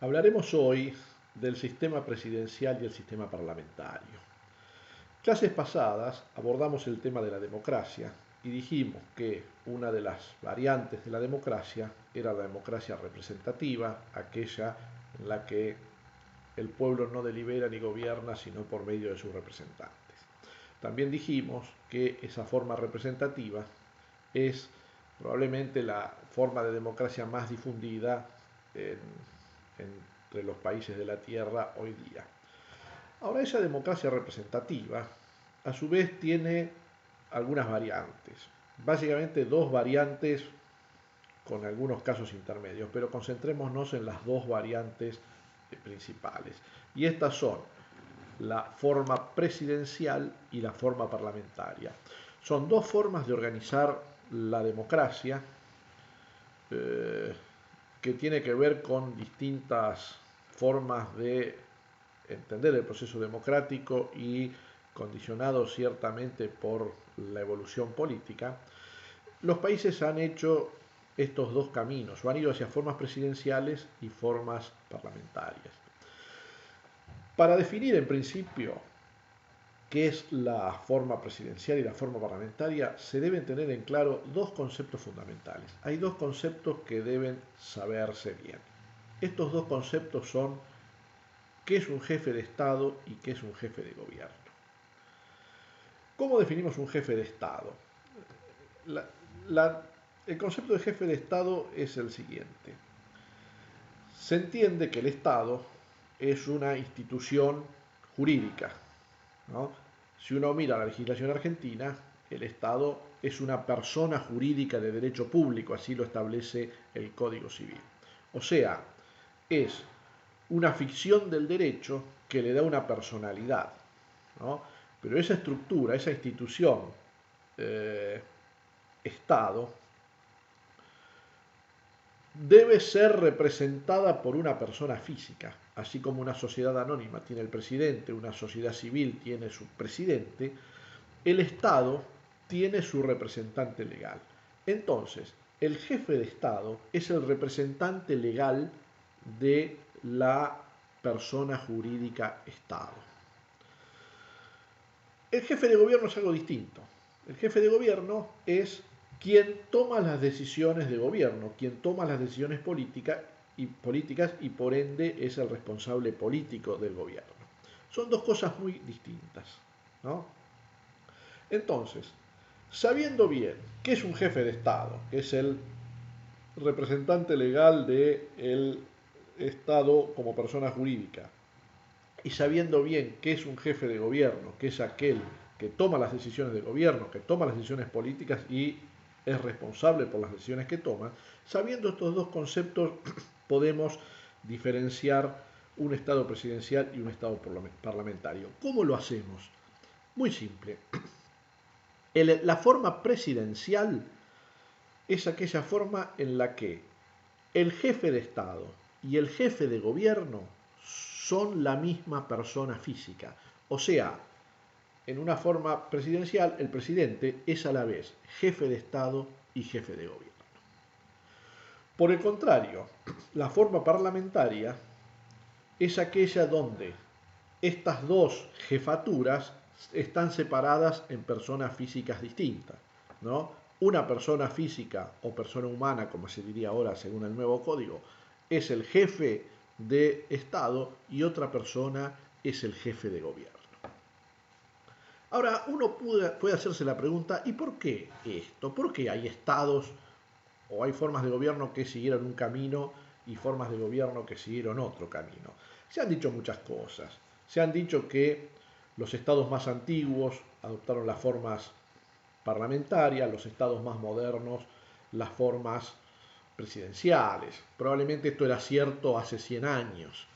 Hablaremos hoy del sistema presidencial y el sistema parlamentario. Clases pasadas abordamos el tema de la democracia y dijimos que una de las variantes de la democracia era la democracia representativa, aquella en la que el pueblo no delibera ni gobierna sino por medio de sus representantes. También dijimos que esa forma representativa es probablemente la forma de democracia más difundida entre los países de la Tierra hoy día. Ahora, esa democracia representativa, a su vez, tiene algunas variantes. Básicamente dos variantes con algunos casos intermedios, pero concentrémonos en las dos variantes principales. Y estas son la forma presidencial y la forma parlamentaria. Son dos formas de organizar la democracia que tiene que ver con distintas formas de entender el proceso democrático y condicionado ciertamente por la evolución política. Los países han hecho estos dos caminos, o han ido hacia formas presidenciales y formas parlamentarias. Para definir en principio qué es la forma presidencial y la forma parlamentaria, se deben tener en claro dos conceptos fundamentales. Hay dos conceptos que deben saberse bien. Estos dos conceptos son qué es un jefe de Estado y qué es un jefe de gobierno. ¿Cómo definimos un jefe de Estado? El concepto de jefe de Estado es el siguiente. Se entiende que el Estado es una institución jurídica, ¿no? Si uno mira la legislación argentina, el Estado es una persona jurídica de derecho público, así lo establece el Código Civil. O sea, es una ficción del derecho que le da una personalidad, ¿no? Pero esa estructura, esa institución, Estado, debe ser representada por una persona física, así como una sociedad anónima tiene el presidente, una sociedad civil tiene su presidente, el Estado tiene su representante legal. Entonces, el jefe de Estado es el representante legal de la persona jurídica Estado. El jefe de gobierno es algo distinto. El jefe de gobierno es quien toma las decisiones de gobierno, quien toma las decisiones políticas y por ende es el responsable político del gobierno. Son dos cosas muy distintas, ¿no? Entonces, sabiendo bien qué es un jefe de Estado, que es el representante legal del Estado como persona jurídica, y sabiendo bien qué es un jefe de gobierno, que es aquel que toma las decisiones de gobierno, que toma las decisiones políticas y es responsable por las decisiones que toma, sabiendo estos dos conceptos podemos diferenciar un Estado presidencial y un Estado parlamentario. ¿Cómo lo hacemos? Muy simple. La forma presidencial es aquella forma en la que el jefe de Estado y el jefe de gobierno son la misma persona física. O sea, en una forma presidencial, el presidente es a la vez jefe de Estado y jefe de gobierno. Por el contrario, la forma parlamentaria es aquella donde estas dos jefaturas están separadas en personas físicas distintas, ¿no? Una persona física o persona humana, como se diría ahora según el nuevo código, es el jefe de Estado y otra persona es el jefe de gobierno. Ahora, uno puede hacerse la pregunta, ¿y por qué esto? ¿Por qué hay estados o hay formas de gobierno que siguieron un camino y formas de gobierno que siguieron otro camino? Se han dicho muchas cosas. Se han dicho que los estados más antiguos adoptaron las formas parlamentarias, los estados más modernos las formas presidenciales. Probablemente esto era cierto hace 100 años.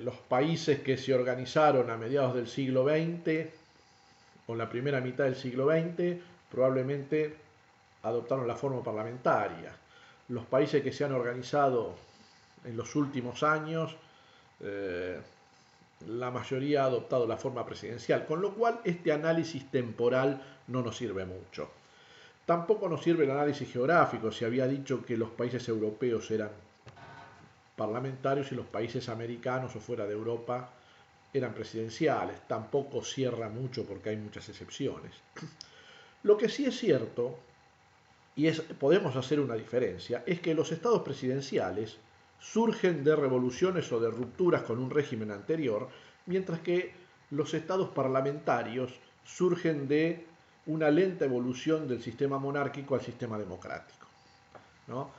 Los países que se organizaron a mediados del siglo XX o en la primera mitad del siglo XX probablemente adoptaron la forma parlamentaria. Los países que se han organizado en los últimos años, la mayoría ha adoptado la forma presidencial, con lo cual este análisis temporal no nos sirve mucho. Tampoco nos sirve el análisis geográfico. Se había dicho que los países europeos eran parlamentarios y los países americanos o fuera de Europa eran presidenciales. Tampoco cierra mucho porque hay muchas excepciones. Lo que sí es cierto, y podemos hacer una diferencia, es que los estados presidenciales surgen de revoluciones o de rupturas con un régimen anterior, mientras que los estados parlamentarios surgen de una lenta evolución del sistema monárquico al sistema democrático, ¿no?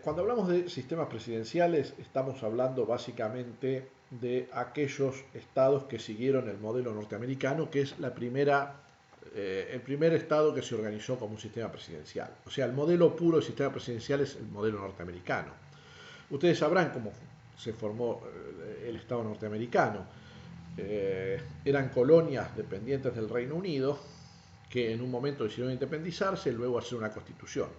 Cuando hablamos de sistemas presidenciales, estamos hablando básicamente de aquellos estados que siguieron el modelo norteamericano, que es el primer estado que se organizó como un sistema presidencial. O sea, el modelo puro de sistema presidencial es el modelo norteamericano. Ustedes sabrán cómo se formó el estado norteamericano. Eran colonias dependientes del Reino Unido que en un momento decidieron independizarse y luego hacer una constitución.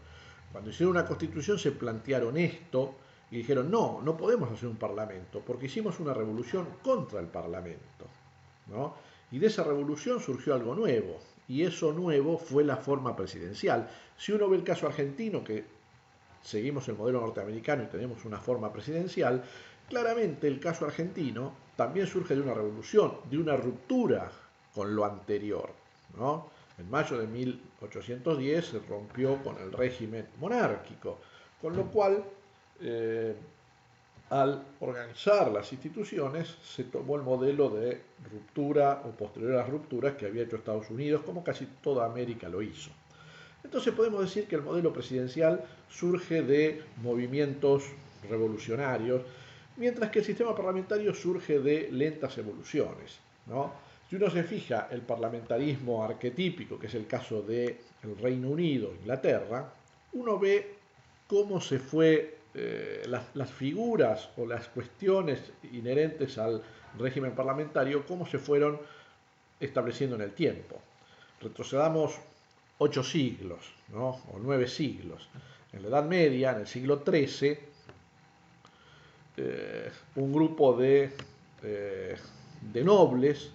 Cuando hicieron una constitución se plantearon esto y dijeron, no, no podemos hacer un parlamento porque hicimos una revolución contra el parlamento, ¿no? Y de esa revolución surgió algo nuevo, y eso nuevo fue la forma presidencial. Si uno ve el caso argentino, que seguimos el modelo norteamericano y tenemos una forma presidencial, claramente el caso argentino también surge de una revolución, de una ruptura con lo anterior, ¿no? En mayo de 1810 se rompió con el régimen monárquico, con lo cual, al organizar las instituciones, se tomó el modelo de ruptura o posterior a las rupturas que había hecho Estados Unidos, como casi toda América lo hizo. Entonces podemos decir que el modelo presidencial surge de movimientos revolucionarios, mientras que el sistema parlamentario surge de lentas evoluciones, ¿no? Si uno se fija, el parlamentarismo arquetípico, que es el caso del Reino Unido, Inglaterra, uno ve cómo se fue las figuras o las cuestiones inherentes al régimen parlamentario, cómo se fueron estableciendo en el tiempo. Retrocedamos 8 siglos, ¿no? O 9 siglos. En la Edad Media, en el siglo XIII, un grupo de nobles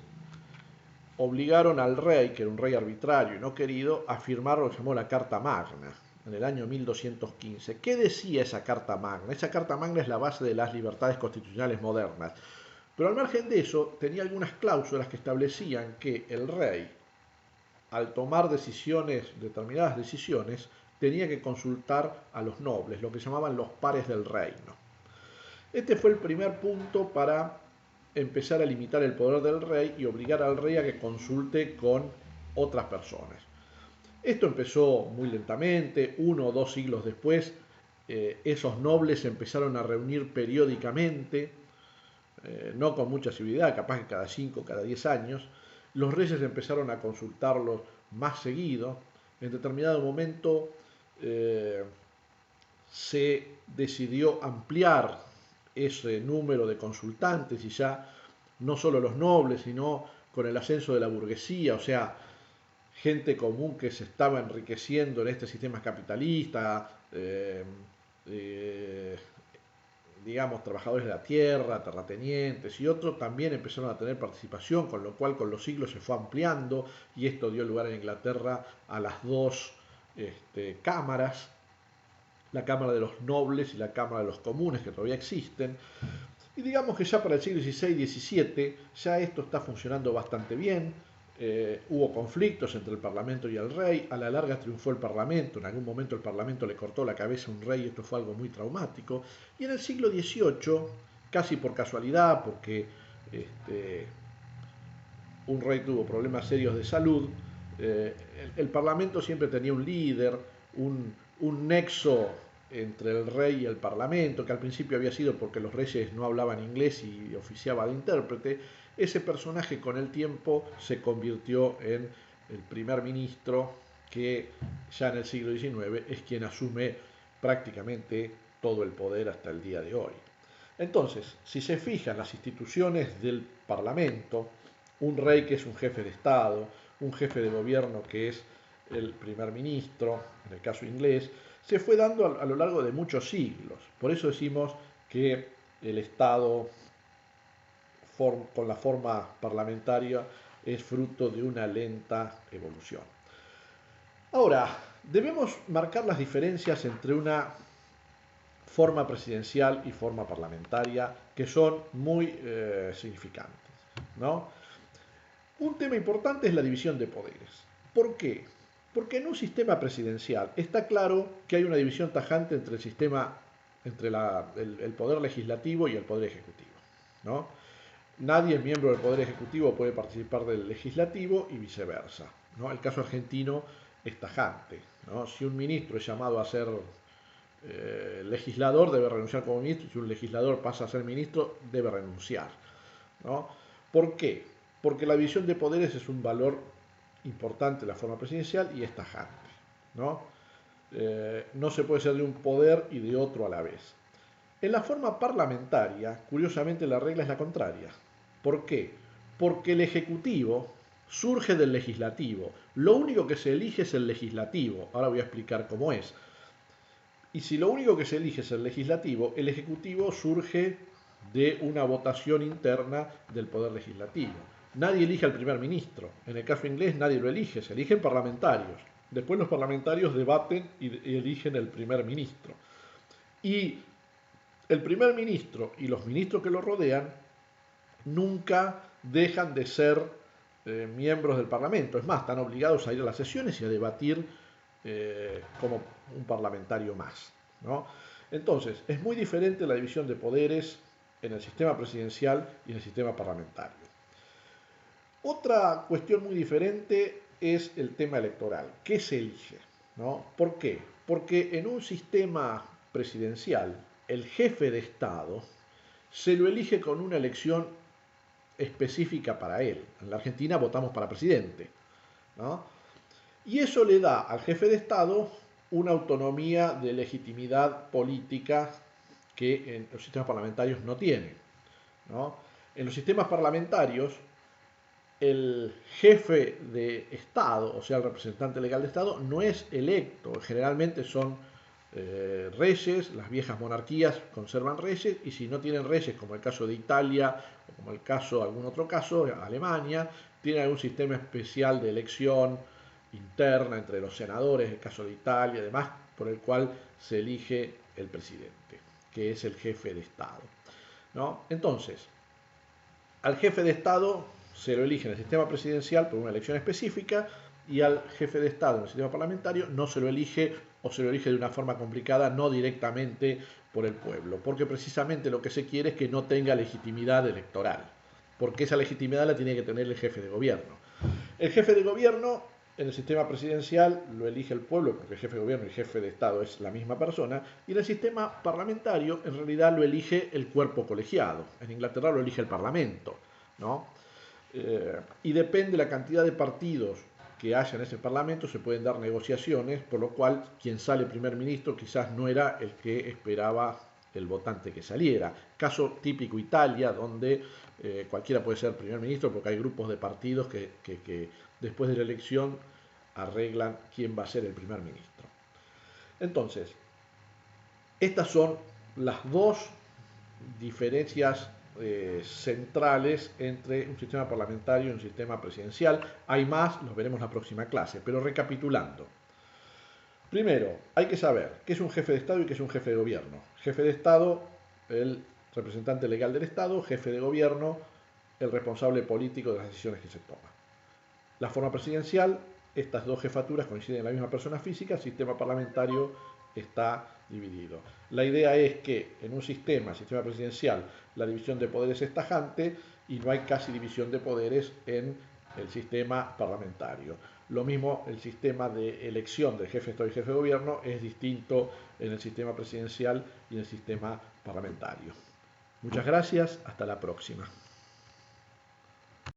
obligaron al rey, que era un rey arbitrario y no querido, a firmar lo que se llamó la Carta Magna, en el año 1215. ¿Qué decía esa Carta Magna? Esa Carta Magna es la base de las libertades constitucionales modernas. Pero al margen de eso, tenía algunas cláusulas que establecían que el rey, al tomar determinadas decisiones, tenía que consultar a los nobles, lo que llamaban los pares del reino. Este fue el primer punto para empezar a limitar el poder del rey y obligar al rey a que consulte con otras personas. Esto empezó muy lentamente, 1 o 2 siglos después, esos nobles se empezaron a reunir periódicamente, no con mucha asiduidad, capaz que cada 5, cada 10 años. Los reyes empezaron a consultarlos más seguido. En determinado momento se decidió ampliar ese número de consultantes y ya no solo los nobles, sino con el ascenso de la burguesía, o sea, gente común que se estaba enriqueciendo en este sistema capitalista, digamos, trabajadores de la tierra, terratenientes y otros también empezaron a tener participación, con lo cual con los siglos se fue ampliando y esto dio lugar en Inglaterra a las dos cámaras, la Cámara de los Nobles y la Cámara de los Comunes, que todavía existen. Y digamos que ya para el siglo XVI y XVII ya esto está funcionando bastante bien. Hubo conflictos entre el Parlamento y el rey, a la larga triunfó el Parlamento, en algún momento el Parlamento le cortó la cabeza a un rey y esto fue algo muy traumático, y en el siglo XVIII, casi por casualidad, porque un rey tuvo problemas serios de salud, el Parlamento siempre tenía un líder, un nexo entre el rey y el parlamento, que al principio había sido porque los reyes no hablaban inglés y oficiaba de intérprete. Ese personaje con el tiempo se convirtió en el primer ministro, que ya en el siglo XIX es quien asume prácticamente todo el poder hasta el día de hoy. Entonces, si se fijan las instituciones del parlamento, un rey que es un jefe de Estado, un jefe de gobierno que es el primer ministro, en el caso inglés, se fue dando a lo largo de muchos siglos. Por eso decimos que el Estado con la forma parlamentaria es fruto de una lenta evolución. Ahora, debemos marcar las diferencias entre una forma presidencial y forma parlamentaria, que son muy significantes, ¿no? Un tema importante es la división de poderes. ¿Por qué? Porque en un sistema presidencial está claro que hay una división tajante entre el poder legislativo y el poder ejecutivo, ¿no? Nadie miembro del poder ejecutivo puede participar del legislativo y viceversa, ¿no? El caso argentino es tajante, ¿no? Si un ministro es llamado a ser legislador, debe renunciar como ministro. Si un legislador pasa a ser ministro, debe renunciar, ¿no? ¿Por qué? Porque la división de poderes es un valor importante en la forma presidencial y es tajante, ¿no? No se puede ser de un poder y de otro a la vez. En la forma parlamentaria, curiosamente, la regla es la contraria. ¿Por qué? Porque el Ejecutivo surge del Legislativo. Lo único que se elige es el Legislativo. Ahora voy a explicar cómo es. Y si lo único que se elige es el Legislativo, el Ejecutivo surge de una votación interna del Poder Legislativo. Nadie elige al primer ministro. En el caso inglés nadie lo elige, se eligen parlamentarios. Después los parlamentarios debaten y eligen el primer ministro. Y el primer ministro y los ministros que lo rodean nunca dejan de ser miembros del Parlamento. Es más, están obligados a ir a las sesiones y a debatir como un parlamentario más, ¿no? Entonces, es muy diferente la división de poderes en el sistema presidencial y en el sistema parlamentario. Otra cuestión muy diferente es el tema electoral. ¿Qué se elige? ¿No? ¿Por qué? Porque en un sistema presidencial, el jefe de Estado se lo elige con una elección específica para él. En la Argentina votamos para presidente, ¿no? Y eso le da al jefe de Estado una autonomía de legitimidad política que en los sistemas parlamentarios no tiene, ¿no? En los sistemas parlamentarios, el jefe de Estado, o sea, el representante legal de Estado, no es electo. Generalmente son reyes, las viejas monarquías conservan reyes, y si no tienen reyes, como el caso de Italia, o como el caso, algún otro caso, Alemania, tienen algún sistema especial de elección interna entre los senadores, el caso de Italia, además, por el cual se elige el presidente, que es el jefe de Estado, ¿no? Entonces, al jefe de Estado se lo elige en el sistema presidencial por una elección específica, y al jefe de Estado en el sistema parlamentario no se lo elige, o se lo elige de una forma complicada, no directamente por el pueblo, porque precisamente lo que se quiere es que no tenga legitimidad electoral, porque esa legitimidad la tiene que tener el jefe de gobierno. El jefe de gobierno en el sistema presidencial lo elige el pueblo, porque el jefe de gobierno y el jefe de Estado es la misma persona, y en el sistema parlamentario en realidad lo elige el cuerpo colegiado. En Inglaterra lo elige el Parlamento, ¿no? Y depende de la cantidad de partidos que haya en ese Parlamento, se pueden dar negociaciones, por lo cual quien sale primer ministro quizás no era el que esperaba el votante que saliera. Caso típico Italia, donde cualquiera puede ser primer ministro porque hay grupos de partidos que después de la elección arreglan quién va a ser el primer ministro. Entonces, estas son las dos diferencias centrales entre un sistema parlamentario y un sistema presidencial. Hay más, los veremos la próxima clase, pero recapitulando. Primero, hay que saber qué es un jefe de Estado y qué es un jefe de gobierno. Jefe de Estado, el representante legal del Estado; jefe de gobierno, el responsable político de las decisiones que se toman. La forma presidencial, estas dos jefaturas coinciden en la misma persona física. El sistema parlamentario está dividido. La idea es que en un sistema presidencial, la división de poderes es tajante y no hay casi división de poderes en el sistema parlamentario. Lo mismo, el sistema de elección del jefe de Estado y jefe de gobierno es distinto en el sistema presidencial y en el sistema parlamentario. Muchas gracias, hasta la próxima.